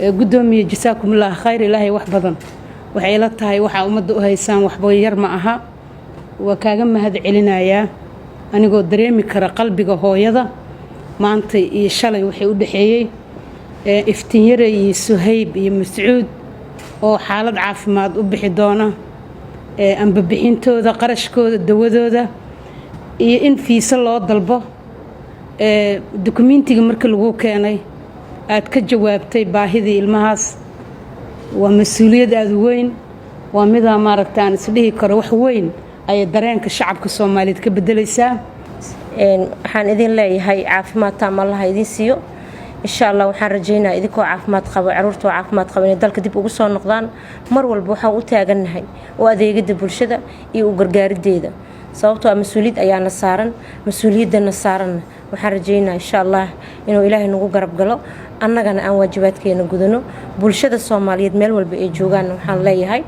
gudoomiye jasaakumullah khayr ilaahay wax badan waxay la tahay waxa ummadda u haysaan waxba yar ma aha waa kaaga mahad celinayaa anigoo dareemi kara qalbiga hooyada maanta iyo shalay waxay u dhaxeeyay iftiin yare iyo Suhayb iyo Mas'uud oo xaalad caafimaad u bixi doona amba bixintooda qarashkooda dawadooda iyo in fiisa loo dalbo dokumentiga marka lagu keenay aad ka jawaabtay baahidii ilmahaas waa mas'uuliyad aad u weyn waa mid maaragtaan isdhihi karo wax weyn ay dareenka shacabka Soomaaliyeed ka bedelaysaa waxaan idin leeyahay caafimaad taam Allah idin siiyo insha Allah waxaan rajaynayaa idinkoo caafimaad qabo caruurta oo caafimaad qabo inay dalka dib ugu soo noqdaan mar walba waxaan u taaganahay oo adeegida bulshada iyo u gargaarideeda sababtoo mas'uuliyad ayaana saaran mas'uuliyadana saaran waxaan rajaynayaa insha Allah inuu Ilaahay nagu garab galo annagana aan waajibaadkeena gudano bulshada Soomaaliyeed meel walba ay joogaan waxaan leeyahay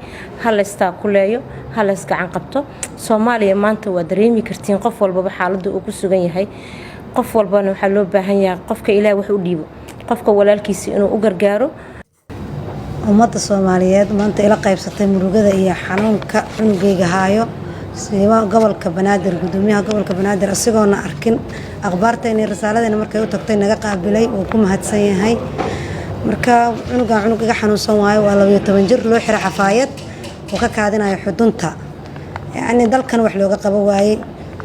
hal istaa ku leeyo hal is gacan qabto Soomaaliya maanta waa dareemi kartiin qof walba xaaladda uu ku sugan yahay qof walbana waxa loo baahan yahay qofka Ilaahay wax u dhiibo qofka walaalkiisa inuu u gargaaro ummadda Soomaaliyeed maanta ila qaybsatay murugada iyo xanuunka cunugayga haayo sida gobolka Banaadir gudoomiyaha gobolka Banaadir asigoona arkin akhbaarta inay risaaladena markay u tagtay naga qaabilay oo ku mahadsan yahay marka cunuga xanuunsan waayo waa 12 jir loo xiray xafaayad oo ka kaadinayo xudunta yani dalkan wax looga qabo waayay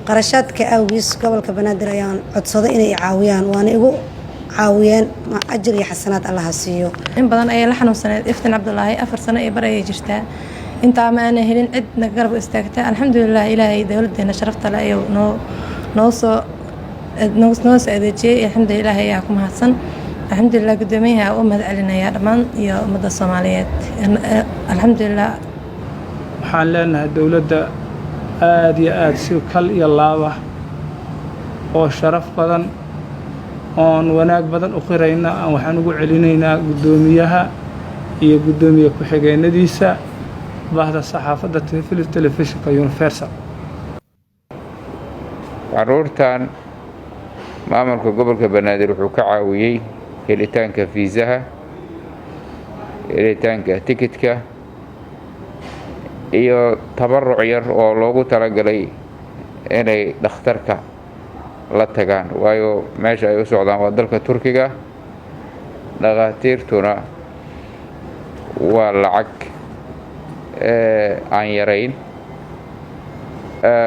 qarashaadka awgiis gobolka Banaadir ayaan codsaday inay caawiyaan waana igu caawiyeen ma ajir iyo xasanaad Allah siiyo in badan ay la xanuunsaneed Iftiin Cabdullaahi 4 sano ay baray jirtaa inta ma aan helin cid na garab istaagtay alxamdulillah ilaahay dawladeena sharafta leh iyo noo soo adeejiyay alxamdulillah ayaa ku mahadsan alxamdulillah gudoomiyaha oo mahad celinaya dhamaan iyo ummadda Soomaaliyeed alxamdulillah waxaan leenahay dawladda aad iyo aad si kal iyo laaba oo sharaf badan oo wanaag badan u qirayna waxaan ugu celinaynaa gudoomiyaha iyo gudoomiye ku xigeenadiisa bahda saxaafadda telefishinka Universal caruurtan maamulka gobolka Banaadir wuxuu ka caawiyay helitaanka fiisaha helitaanka tikitka iyo tabaruc yar oo loogu talagalay inay dhakhtarka la tagaan waayo meesha ay u socdaan waa dalka Turkiga dhaqaatiirtuna waa lacag aan yarayn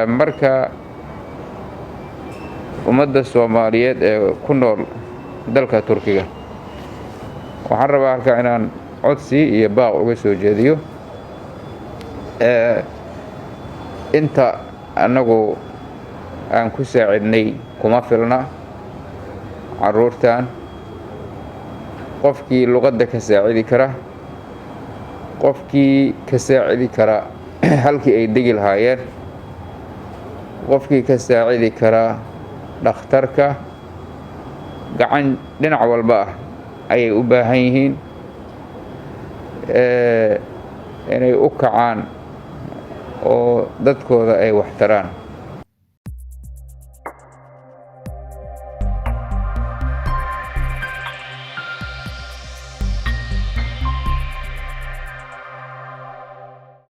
marka ummadda Soomaaliyeed ee ku nool dalka Turkiga waxaan rabaa halka inaan codsi iyo baaq uga soo jeediyo inta anagu aan ku saacidnay kuma filna caruurtan qofkii luqadda ka saacidi kara qofkii ka saacidi kara halkii ay degi lahaayeen qofkii ka saacidi kara dhakhtarka gacan dhinac walba ah ayay u baahan yihiin inay u kacaan oo dadkooda ay wax taraan